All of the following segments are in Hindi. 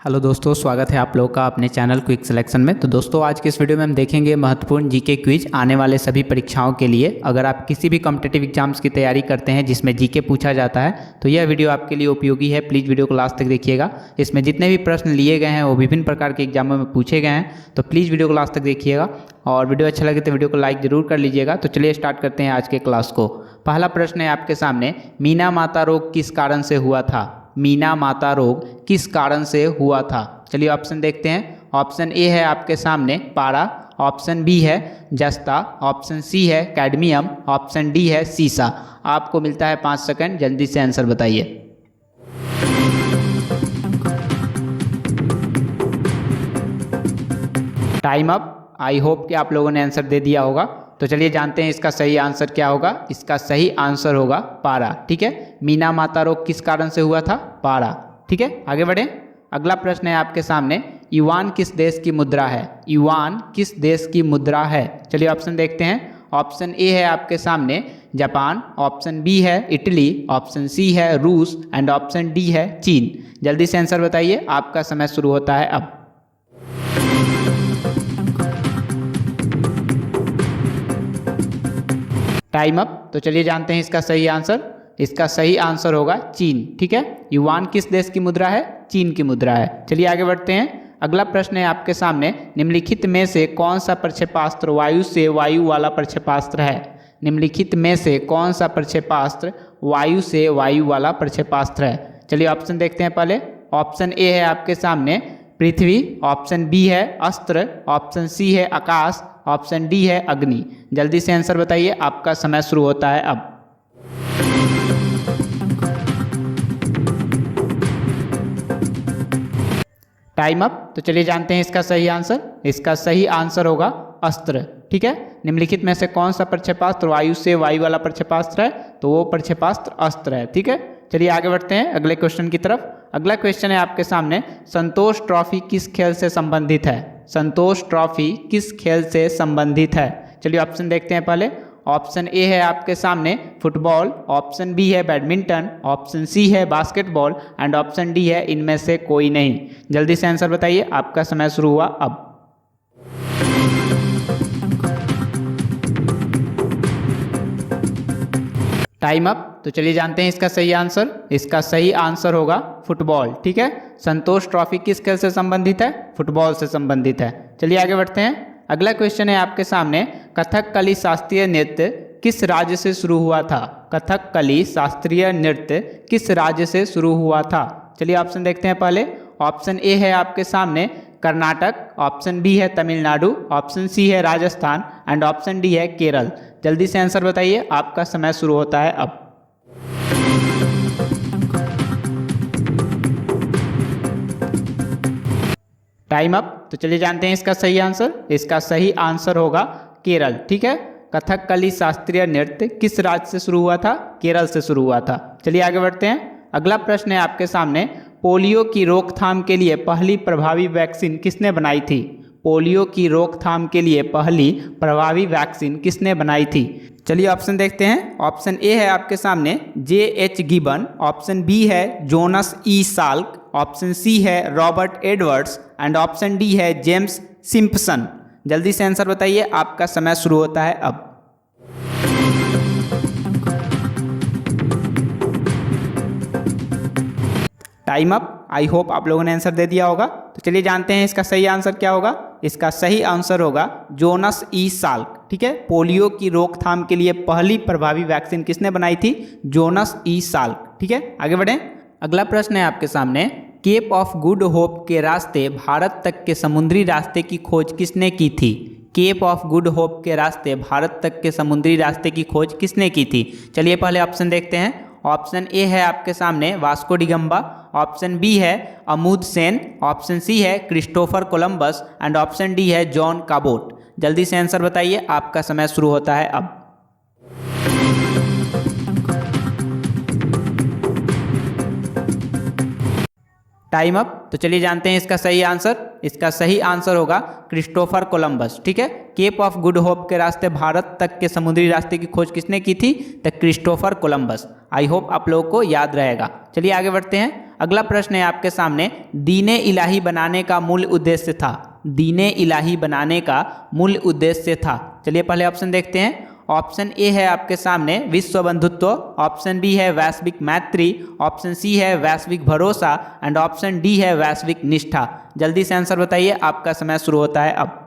हेलो दोस्तों, स्वागत है आप लोगों का अपने चैनल क्विक सिलेक्शन में। तो दोस्तों, आज के इस वीडियो में हम देखेंगे महत्वपूर्ण जीके क्विज आने वाले सभी परीक्षाओं के लिए। अगर आप किसी भी कॉम्पिटिटिव एग्जाम्स की तैयारी करते हैं जिसमें जीके पूछा जाता है तो यह वीडियो आपके लिए उपयोगी है। प्लीज़ वीडियो को लास्ट तक देखिएगा। इसमें जितने भी प्रश्न लिए गए हैं वो विभिन्न प्रकार के एग्जामों में पूछे गए हैं, तो प्लीज़ वीडियो को लास्ट तक देखिएगा। और वीडियो अच्छा लगे तो वीडियो को लाइक जरूर कर लीजिएगा। तो चलिए स्टार्ट करते हैं आज के क्लास को। पहला प्रश्न है आपके सामने, मीना माता रोग किस कारण से हुआ था? मीना माता रोग किस कारण से हुआ था? चलिए ऑप्शन देखते हैं। ऑप्शन ए है आपके सामने पारा, ऑप्शन बी है जस्ता, ऑप्शन सी है कैडमियम, ऑप्शन डी है सीसा। आपको मिलता है 5 सेकंड, जल्दी से आंसर बताइए। Time up. आई होप कि आप लोगों ने आंसर दे दिया होगा। तो चलिए जानते हैं इसका सही आंसर क्या होगा। इसका सही आंसर होगा पारा। ठीक है, मीना माता रोग किस कारण से हुआ था? पारा। ठीक है, आगे बढ़ें। अगला प्रश्न है आपके सामने, युआन किस देश की मुद्रा है? युआन किस देश की मुद्रा है? चलिए ऑप्शन देखते हैं। ऑप्शन ए है आपके सामने जापान, ऑप्शन बी है इटली, ऑप्शन सी है रूस एंड ऑप्शन डी है चीन। जल्दी से आंसर बताइए, आपका समय शुरू होता है अब। Time up. तो चलिए जानते हैं इसका सही आंसर। इसका सही आंसर होगा चीन। ठीक है, युआन किस देश की मुद्रा है? चीन की मुद्रा है। चलिए आगे बढ़ते हैं। अगला प्रश्न है आपके सामने, निम्नलिखित में से कौन सा प्रक्षेपास्त्र वायु से वायु वाला प्रक्षेपास्त्र है? निम्नलिखित में से कौन सा प्रक्षेपास्त्र वायु से वायु वाला प्रक्षेपास्त्र है? चलिए ऑप्शन देखते हैं पहले। ऑप्शन ए है आपके सामने पृथ्वी, ऑप्शन बी है अस्त्र, ऑप्शन सी है आकाश, ऑप्शन डी है अग्नि। जल्दी से आंसर बताइए, आपका समय शुरू होता है अब। Time up. तो चलिए जानते हैं इसका सही आंसर। इसका सही आंसर होगा अस्त्र। ठीक है, निम्नलिखित में से कौन सा प्रक्षेपास्त्र वायु से वायु वाला प्रक्षेपास्त्र है? तो वो प्रक्षेपास्त्र अस्त्र है। ठीक है, चलिए आगे बढ़ते हैं अगले क्वेश्चन की तरफ। अगला क्वेश्चन है आपके सामने, संतोष ट्रॉफी किस खेल से संबंधित है? संतोष ट्रॉफी किस खेल से संबंधित है? चलिए ऑप्शन देखते हैं पहले। ऑप्शन ए है आपके सामने फुटबॉल, ऑप्शन बी है बैडमिंटन, ऑप्शन सी है बास्केटबॉल एंड ऑप्शन डी है इनमें से कोई नहीं। जल्दी से आंसर बताइए, आपका समय शुरू हुआ अब। Time up. तो चलिए जानते हैं इसका सही आंसर। इसका सही आंसर होगा फुटबॉल। ठीक है, संतोष ट्रॉफी किस खेल से संबंधित है? फुटबॉल से संबंधित है। चलिए आगे बढ़ते हैं। अगला क्वेश्चन है आपके सामने, कथकली शास्त्रीय नृत्य किस राज्य से शुरू हुआ था? कथकली शास्त्रीय नृत्य किस राज्य से शुरू हुआ था? चलिए ऑप्शन देखते हैं पहले। ऑप्शन ए है आपके सामने कर्नाटक, ऑप्शन बी है तमिलनाडु, ऑप्शन सी है राजस्थान एंड ऑप्शन डी है केरल। जल्दी से आंसर बताइए, आपका समय शुरू होता है अब। Time up. तो चलिए जानते हैं इसका सही आंसर। इसका सही आंसर होगा केरल। ठीक है, कथकली शास्त्रीय नृत्य किस राज्य से शुरू हुआ था? केरल से शुरू हुआ था। चलिए आगे बढ़ते हैं। अगला प्रश्न है आपके सामने, पोलियो की रोकथाम के लिए पहली प्रभावी वैक्सीन किसने बनाई थी? पोलियो की रोकथाम के लिए पहली प्रभावी वैक्सीन किसने बनाई थी? चलिए ऑप्शन देखते हैं। ऑप्शन ए है आपके सामने J.H. गिबन, ऑप्शन बी है Jonas E Salk, option C है Robert Edwards and option D है जेम्स सिम्पसन। जल्दी से आंसर बताइए, आपका समय शुरू होता है अब। Time up. आई होप आप लोगों ने आंसर दे दिया होगा। तो चलिए जानते हैं इसका सही आंसर क्या होगा। इसका सही आंसर होगा जोनस ई साल्क। ठीक है, पोलियो की रोकथाम के लिए पहली प्रभावी वैक्सीन किसने बनाई थी? Jonas E Salk. ठीक है, आगे बढ़ें। अगला प्रश्न है आपके सामने, केप ऑफ गुड होप के रास्ते भारत तक के समुद्री रास्ते की खोज किसने की थी? केप ऑफ गुड होप के रास्ते भारत तक के समुद्री रास्ते की खोज किसने की थी? चलिए पहले ऑप्शन देखते हैं। ऑप्शन ए है आपके सामने वास्को डिगम्बा, ऑप्शन बी है अमूद सेन, ऑप्शन सी है Christopher Columbus and option D है जॉन काबोट। जल्दी से आंसर बताइए, आपका समय शुरू होता है अब। Time up. तो चलिए जानते हैं इसका सही आंसर। इसका सही आंसर होगा क्रिस्टोफर कोलंबस। ठीक है, केप ऑफ गुड होप के रास्ते भारत तक के समुद्री रास्ते की खोज किसने की थी? The Christopher Columbus. I hope आप लोगों को याद रहेगा। चलिए आगे बढ़ते हैं। अगला प्रश्न है आपके सामने, दीने इलाही बनाने का मूल उद्देश्य था। दीने इलाही बनाने का मूल उद्देश्य था। चलिए पहले ऑप्शन देखते हैं। ऑप्शन ए है आपके सामने विश्व बंधुत्व, ऑप्शन बी है वैश्विक मैत्री, ऑप्शन सी है वैश्विक भरोसा एंड ऑप्शन डी है वैश्विक निष्ठा। जल्दी से आंसर बताइए, आपका समय शुरू होता है अब।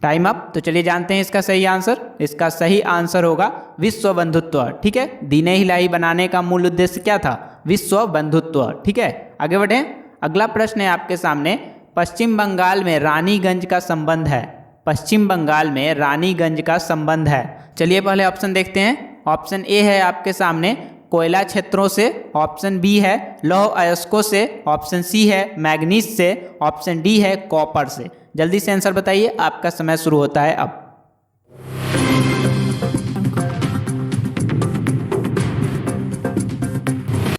Time up. तो चलिए जानते हैं इसका सही आंसर। इसका सही आंसर होगा विश्व बंधुत्व। ठीक है, दीने इलाही बनाने का मूल उद्देश्य क्या था? विश्व बंधुत्व। ठीक है, आगे बढ़ें। अगला प्रश्न है आपके सामने, पश्चिम बंगाल में रानीगंज का संबंध है। पश्चिम बंगाल में रानीगंज का संबंध है। चलिए पहले ऑप्शन देखते हैं। ऑप्शन ए है आपके सामने कोयला क्षेत्रों से, ऑप्शन बी है लौह अयस्कों से, ऑप्शन सी है मैग्नीज से, ऑप्शन डी है कॉपर से। जल्दी से आंसर बताइए, आपका समय शुरू होता है अब।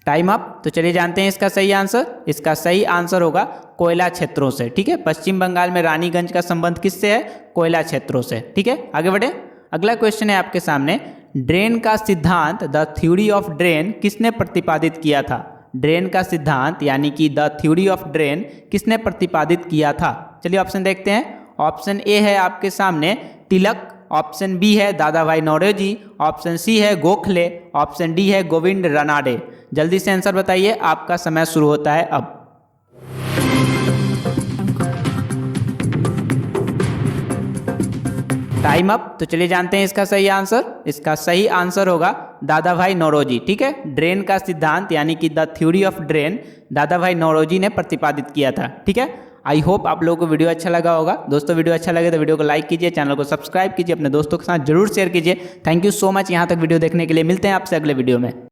Time up. तो चलिए जानते हैं इसका सही आंसर। इसका सही आंसर होगा कोयला क्षेत्रों से। ठीक है, पश्चिम बंगाल में रानीगंज का संबंध किससे है? कोयला क्षेत्रों से। ठीक है, आगे बढ़े। अगला क्वेश्चन है आपके सामने, ड्रेन का सिद्धांत द थ्योरी ऑफ ड्रेन किसने प्रतिपादित किया था? ड्रेन का सिद्धांत यानी कि द थ्योरी ऑफ ड्रेन किसने प्रतिपादित किया था? चलिए ऑप्शन देखते हैं। ऑप्शन ए है आपके सामने तिलक, ऑप्शन बी है दादा भाई नौरोजी, ऑप्शन सी है गोखले, ऑप्शन डी है गोविंद रानाडे। जल्दी से आंसर बताइए, आपका समय शुरू होता है अब। Time up. तो चलिए जानते हैं इसका सही आंसर। इसका सही आंसर होगा दादा भाई नौरोजी। ठीक है, ड्रेन का सिद्धांत यानी कि द थ्योरी ऑफ ड्रेन दादा भाई नौरोजी ने प्रतिपादित किया था। ठीक है, आई होप आप लोगों को वीडियो अच्छा लगा होगा। दोस्तों वीडियो अच्छा लगे तो वीडियो को लाइक कीजिए, चैनल को सब्सक्राइब कीजिए, अपने दोस्तों के साथ जरूर शेयर कीजिए। थैंक यू सो मच यहाँ तक वीडियो देखने के लिए। मिलते हैं आपसे अगले वीडियो में।